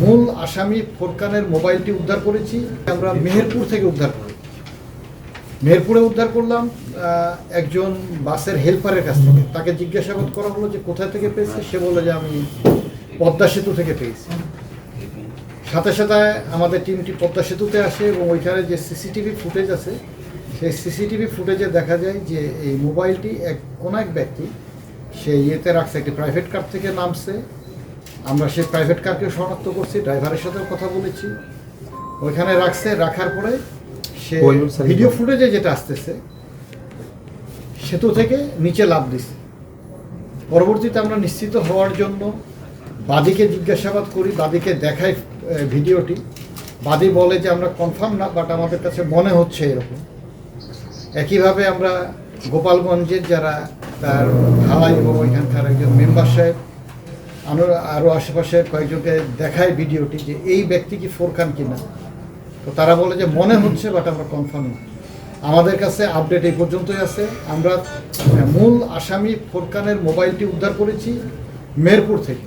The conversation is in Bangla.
মূল আসামি ফোরকানের মোবাইলটি উদ্ধার করেছি। আমরা মেহেরপুর থেকে উদ্ধার করি। মেহেরপুরে উদ্ধার করলাম একজন বাসের হেল্পারের কাছ থেকে। তাকে জিজ্ঞাসাবাদ করা হলো যে কোথা থেকে পেয়েছে। সে বলল যে আমি পদ্মা সেতু থেকে পেয়েছি। সাথে সাথে আমাদের টিমটি পদ্মা সেতুতে আসে এবং ওইখানে যে সিসিটিভি ফুটেজ আছে সেই সিসিটিভি ফুটেজে দেখা যায় যে এই মোবাইলটি কোনো এক ব্যক্তি সে ইয়েতে রাখছে, একটি প্রাইভেট কার থেকে নামছে। আমরা সেই প্রাইভেট কারকে শনাক্ত করছি, ড্রাইভারের সাথেও কথা বলেছি। ওইখানে রাখছে, রাখার পরে সে ভিডিও ফুটেজে যেটা আসতেছে সেতু থেকে নিচে লাফ দিছে। পরবর্তীতে আমরা নিশ্চিত হওয়ার জন্য বাদীকে জিজ্ঞাসাবাদ করি, বাদীকে দেখাই ভিডিওটি। বাদী বলে যে আমরা কনফার্ম না, বাট আমাদের কাছে মনে হচ্ছে এরকম। একইভাবে আমরা গোপালগঞ্জের যারা তার ভাই এবং ওইখানকার একজন মেম্বার সাহেব আরও আশেপাশের কয়েকজনকে দেখায় ভিডিওটি যে এই ব্যক্তি কি ফোরকান কিনা। তো তারা বলে যে মনে হচ্ছে, বাট আমরা কনফার্ম না। আমাদের কাছে আপডেট এই পর্যন্তই আছে। আমরা মূল আসামি ফোরকানের মোবাইলটি উদ্ধার করেছি মেহেরপুর থেকে।